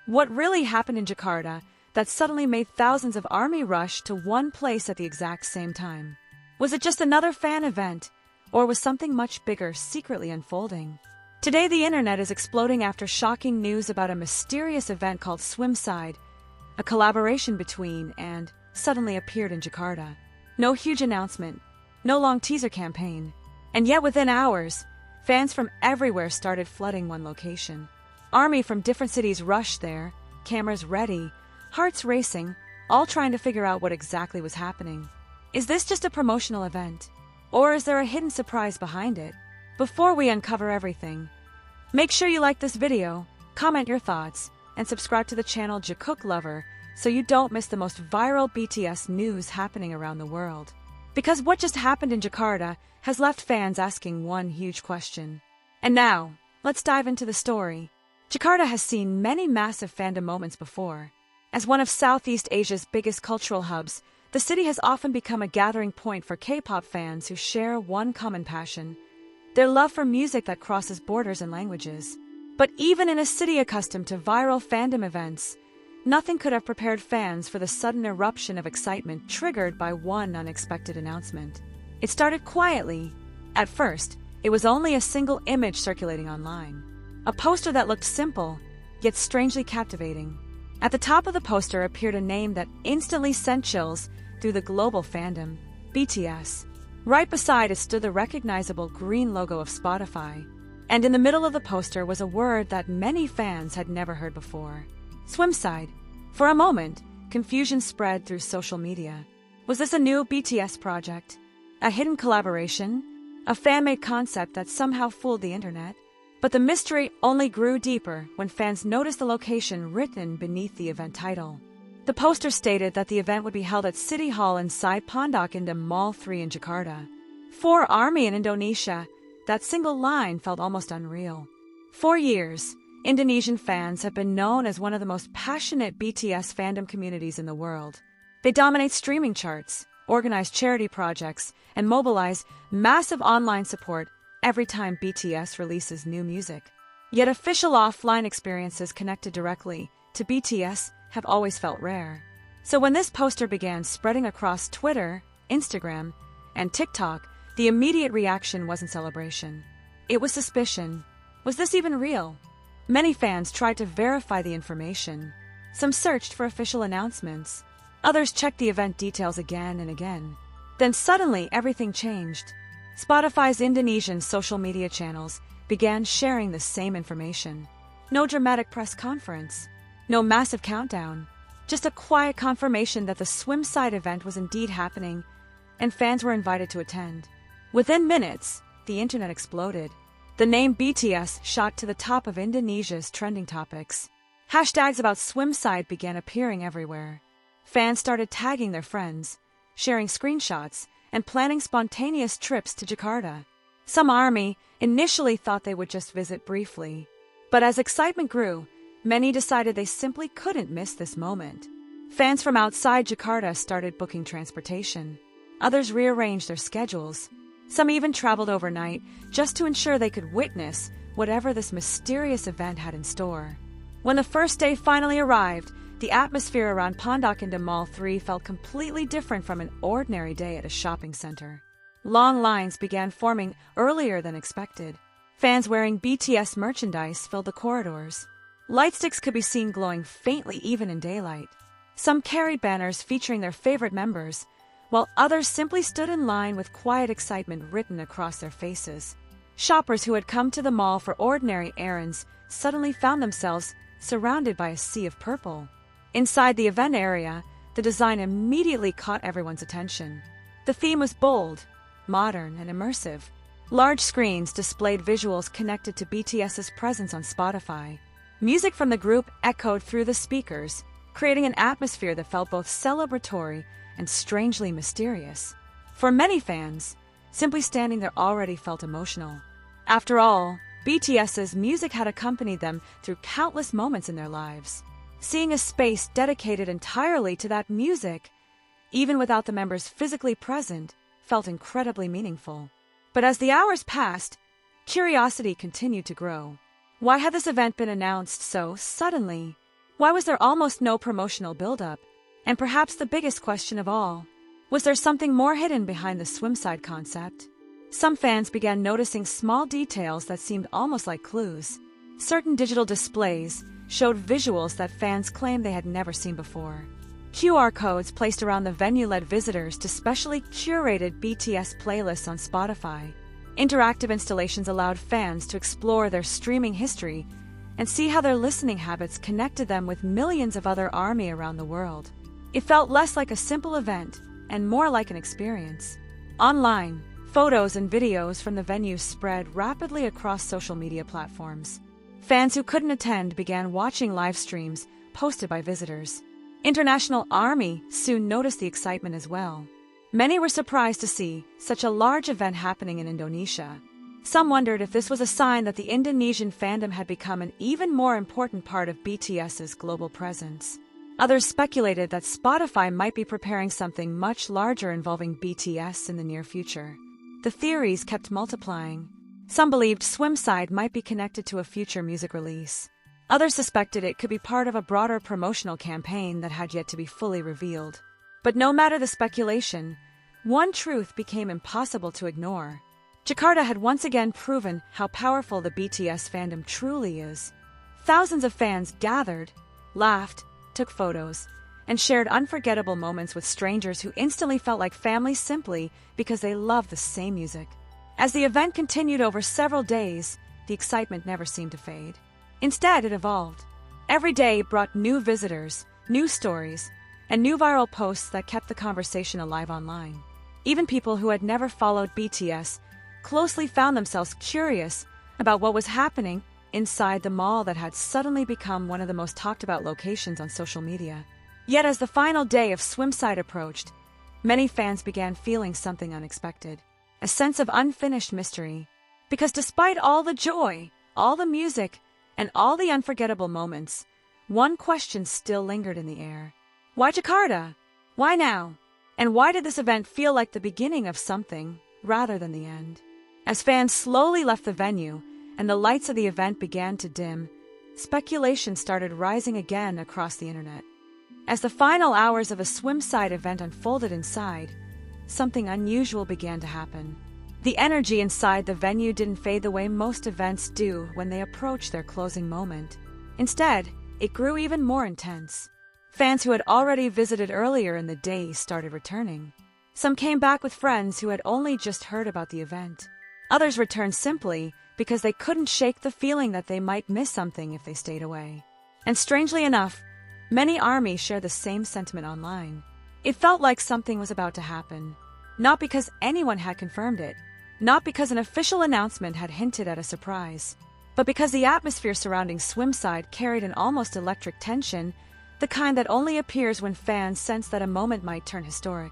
What really happened in Jakarta that suddenly made thousands of ARMY rush to one place at the exact same time? Was it just another fan event, or was something much bigger secretly unfolding? Today the internet is exploding after shocking news about a mysterious event called SWIMSIDE, a collaboration between and suddenly appeared in Jakarta. No huge announcement, no long teaser campaign, and yet within hours, fans from everywhere started flooding one location. ARMY from different cities rushed there, cameras ready, hearts racing, all trying to figure out what exactly was happening. Is this just a promotional event? Or is there a hidden surprise behind it? Before we uncover everything, make sure you like this video, comment your thoughts, and subscribe to the channel Jikook Lover so you don't miss the most viral BTS news happening around the world. Because what just happened in Jakarta has left fans asking one huge question. And now, let's dive into the story. Jakarta has seen many massive fandom moments before. As one of Southeast Asia's biggest cultural hubs, the city has often become a gathering point for K-pop fans who share one common passion: their love for music that crosses borders and languages. But even in a city accustomed to viral fandom events, nothing could have prepared fans for the sudden eruption of excitement triggered by one unexpected announcement. It started quietly. At first, it was only a single image circulating online. A poster that looked simple, yet strangely captivating. At the top of the poster appeared a name that instantly sent chills through the global fandom: BTS. Right beside it stood the recognizable green logo of Spotify. And in the middle of the poster was a word that many fans had never heard before: SWIMSIDE. For a moment, confusion spread through social media. Was this a new BTS project? A hidden collaboration? A fan-made concept that somehow fooled the internet? But the mystery only grew deeper when fans noticed the location written beneath the event title. The poster stated that the event would be held at City Hall inside Pondok Indah Mall 3 in Jakarta. For ARMY in Indonesia, that single line felt almost unreal. For years, Indonesian fans have been known as one of the most passionate BTS fandom communities in the world. They dominate streaming charts, organize charity projects, and mobilize massive online support every time BTS releases new music. Yet official offline experiences connected directly to BTS have always felt rare. So when this poster began spreading across Twitter, Instagram, and TikTok, the immediate reaction wasn't celebration. It was suspicion. Was this even real? Many fans tried to verify the information. Some searched for official announcements. Others checked the event details again and again. Then suddenly everything changed. Spotify's Indonesian social media channels began sharing the same information. No dramatic press conference. No massive countdown. Just a quiet confirmation that the SWIMSIDE event was indeed happening, and fans were invited to attend. Within minutes, the internet exploded. The name BTS shot to the top of Indonesia's trending topics. Hashtags about SWIMSIDE began appearing everywhere. Fans started tagging their friends, sharing screenshots, and planning spontaneous trips to Jakarta. Some ARMY initially thought they would just visit briefly. But as excitement grew, many decided they simply couldn't miss this moment. Fans from outside Jakarta started booking transportation. Others rearranged their schedules. Some even traveled overnight just to ensure they could witness whatever this mysterious event had in store. When the first day finally arrived, the atmosphere around Pondok Indah Mall 3 felt completely different from an ordinary day at a shopping center. Long lines began forming earlier than expected. Fans wearing BTS merchandise filled the corridors. Light sticks could be seen glowing faintly even in daylight. Some carried banners featuring their favorite members, while others simply stood in line with quiet excitement written across their faces. Shoppers who had come to the mall for ordinary errands suddenly found themselves surrounded by a sea of purple. Inside the event area, the design immediately caught everyone's attention. The theme was bold, modern, and immersive. Large screens displayed visuals connected to BTS's presence on Spotify. Music from the group echoed through the speakers, creating an atmosphere that felt both celebratory and strangely mysterious. For many fans, simply standing there already felt emotional. After all, BTS's music had accompanied them through countless moments in their lives. Seeing a space dedicated entirely to that music, even without the members physically present, felt incredibly meaningful. But as the hours passed, curiosity continued to grow. Why had this event been announced so suddenly? Why was there almost no promotional build-up? And perhaps the biggest question of all, was there something more hidden behind the SWIMSIDE concept? Some fans began noticing small details that seemed almost like clues. Certain digital displays showed visuals that fans claimed they had never seen before. QR codes placed around the venue led visitors to specially curated BTS playlists on Spotify. Interactive installations allowed fans to explore their streaming history and see how their listening habits connected them with millions of other ARMY around the world. It felt less like a simple event and more like an experience. Online, photos and videos from the venue spread rapidly across social media platforms. Fans who couldn't attend began watching live streams posted by visitors. International ARMY soon noticed the excitement as well. Many were surprised to see such a large event happening in Indonesia. Some wondered if this was a sign that the Indonesian fandom had become an even more important part of BTS's global presence. Others speculated that Spotify might be preparing something much larger involving BTS in the near future. The theories kept multiplying. Some believed SWIMSIDE might be connected to a future music release. Others suspected it could be part of a broader promotional campaign that had yet to be fully revealed. But no matter the speculation, one truth became impossible to ignore. Jakarta had once again proven how powerful the BTS fandom truly is. Thousands of fans gathered, laughed, took photos, and shared unforgettable moments with strangers who instantly felt like family simply because they loved the same music. As the event continued over several days, the excitement never seemed to fade. Instead, it evolved. Every day brought new visitors, new stories, and new viral posts that kept the conversation alive online. Even people who had never followed BTS closely found themselves curious about what was happening inside the mall that had suddenly become one of the most talked about locations on social media. Yet as the final day of SWIMSIDE approached, many fans began feeling something unexpected. A sense of unfinished mystery. Because despite all the joy, all the music, and all the unforgettable moments, one question still lingered in the air. Why Jakarta? Why now? And why did this event feel like the beginning of something rather than the end? As fans slowly left the venue and the lights of the event began to dim, speculation started rising again across the internet. As the final hours of a SWIMSIDE event unfolded inside, something unusual began to happen. The energy inside the venue didn't fade the way most events do when they approach their closing moment. Instead, it grew even more intense. Fans who had already visited earlier in the day started returning. Some came back with friends who had only just heard about the event. Others returned simply because they couldn't shake the feeling that they might miss something if they stayed away. And strangely enough, many ARMY shared the same sentiment online. It felt like something was about to happen. Not because anyone had confirmed it, not because an official announcement had hinted at a surprise, but because the atmosphere surrounding SWIMSIDE carried an almost electric tension, the kind that only appears when fans sense that a moment might turn historic.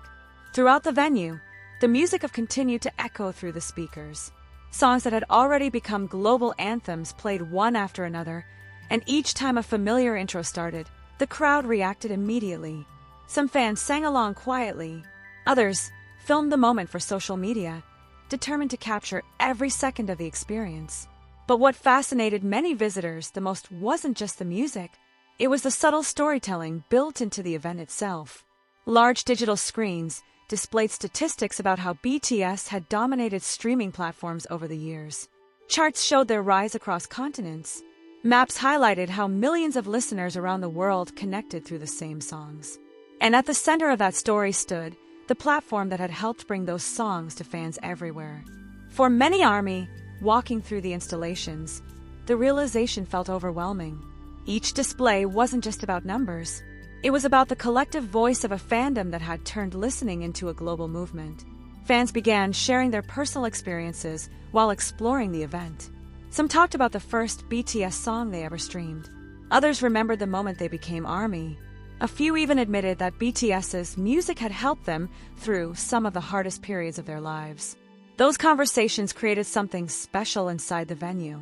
Throughout the venue, the music continued to echo through the speakers. Songs that had already become global anthems played one after another, and each time a familiar intro started, the crowd reacted immediately. Some fans sang along quietly. Others filmed the moment for social media, determined to capture every second of the experience. But what fascinated many visitors the most wasn't just the music, it was the subtle storytelling built into the event itself. Large digital screens displayed statistics about how BTS had dominated streaming platforms over the years. Charts showed their rise across continents. Maps highlighted how millions of listeners around the world connected through the same songs. And at the center of that story stood the platform that had helped bring those songs to fans everywhere. For many ARMY, walking through the installations, the realization felt overwhelming. Each display wasn't just about numbers. It was about the collective voice of a fandom that had turned listening into a global movement. Fans began sharing their personal experiences while exploring the event. Some talked about the first BTS song they ever streamed. Others remembered the moment they became ARMY. A few even admitted that BTS's music had helped them through some of the hardest periods of their lives. Those conversations created something special inside the venue.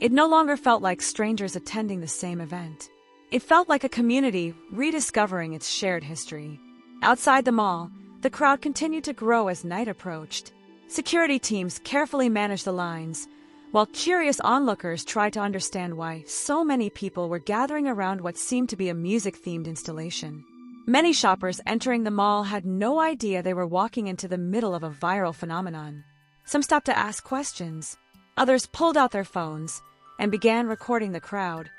It no longer felt like strangers attending the same event. It felt like a community rediscovering its shared history. Outside the mall, the crowd continued to grow as night approached. Security teams carefully managed the lines, while curious onlookers tried to understand why so many people were gathering around what seemed to be a music-themed installation. Many shoppers entering the mall had no idea they were walking into the middle of a viral phenomenon. Some stopped to ask questions. Others pulled out their phones and began recording the crowd,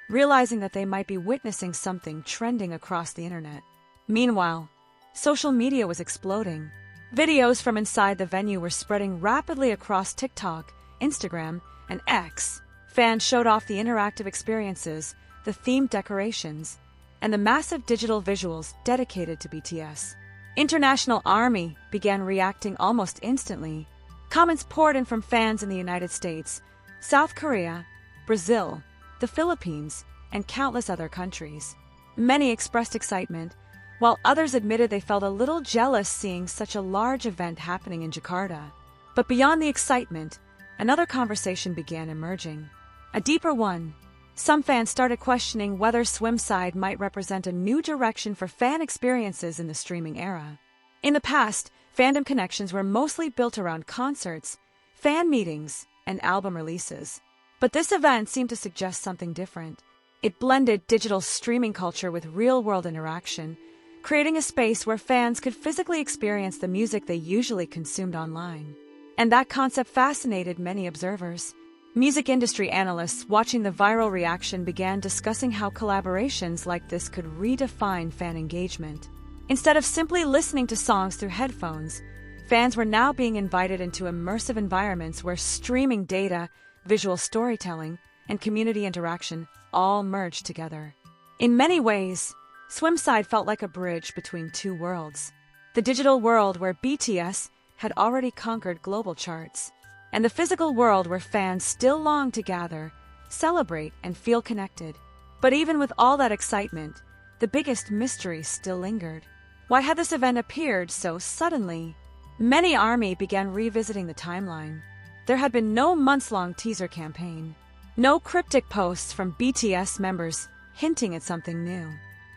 realizing that they might be witnessing something trending across the internet. Meanwhile, social media was exploding. Videos from inside the venue were spreading rapidly across TikTok, Instagram, and X. Fans showed off the interactive experiences, the themed decorations, and the massive digital visuals dedicated to BTS. International ARMY began reacting almost instantly. Comments poured in from fans in the United States, South Korea, Brazil, the Philippines, and countless other countries. Many expressed excitement, while others admitted they felt a little jealous seeing such a large event happening in Jakarta. But beyond the excitement, another conversation began emerging. A deeper one. Some fans started questioning whether SWIMSIDE might represent a new direction for fan experiences in the streaming era. In the past, fandom connections were mostly built around concerts, fan meetings, and album releases. But this event seemed to suggest something different. It blended digital streaming culture with real-world interaction, creating a space where fans could physically experience the music they usually consumed online. And that concept fascinated many observers. Music industry analysts watching the viral reaction began discussing how collaborations like this could redefine fan engagement. Instead of simply listening to songs through headphones, fans were now being invited into immersive environments where streaming data, visual storytelling, and community interaction all merged together. In many ways, SWIMSIDE felt like a bridge between two worlds. The digital world where BTS had already conquered global charts, and the physical world where fans still longed to gather, celebrate, and feel connected. But even with all that excitement, the biggest mystery still lingered. Why had this event appeared so suddenly? Many ARMY began revisiting the timeline. There had been no months-long teaser campaign, no cryptic posts from BTS members hinting at something new,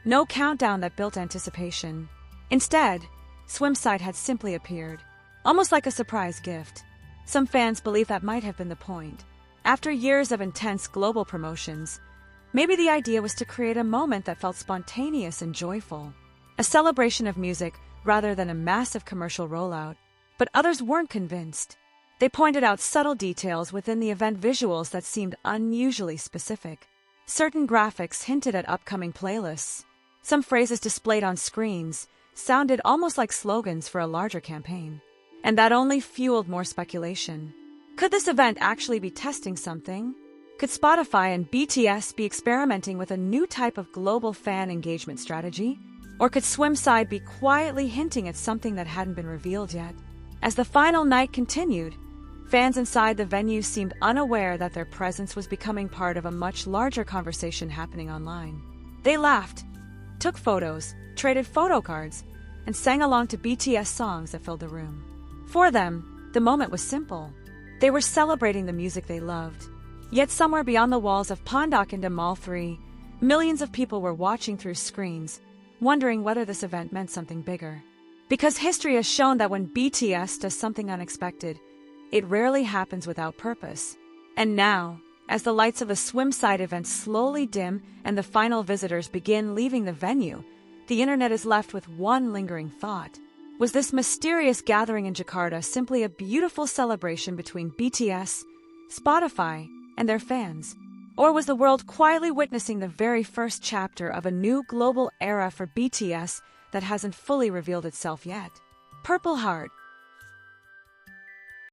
no countdown that built anticipation. Instead, SWIMSIDE had simply appeared, almost like a surprise gift. Some fans believe that might have been the point. After years of intense global promotions, maybe the idea was to create a moment that felt spontaneous and joyful, a celebration of music rather than a massive commercial rollout. But others weren't convinced. They pointed out subtle details within the event visuals that seemed unusually specific. Certain graphics hinted at upcoming playlists. Some phrases displayed on screens sounded almost like slogans for a larger campaign. And that only fueled more speculation. Could this event actually be testing something? Could Spotify and BTS be experimenting with a new type of global fan engagement strategy? Or could SWIMSIDE be quietly hinting at something that hadn't been revealed yet? As the final night continued, fans inside the venue seemed unaware that their presence was becoming part of a much larger conversation happening online. They laughed, took photos, traded photo cards, and sang along to BTS songs that filled the room. For them, the moment was simple. They were celebrating the music they loved. Yet somewhere beyond the walls of Pondok Indah Mall 3, millions of people were watching through screens, wondering whether this event meant something bigger. Because history has shown that when BTS does something unexpected, it rarely happens without purpose. And now, as the lights of the SWIMSIDE event slowly dim and the final visitors begin leaving the venue, the internet is left with one lingering thought. Was this mysterious gathering in Jakarta simply a beautiful celebration between BTS, Spotify, and their fans? Or was the world quietly witnessing the very first chapter of a new global era for BTS that hasn't fully revealed itself yet? Purple Heart,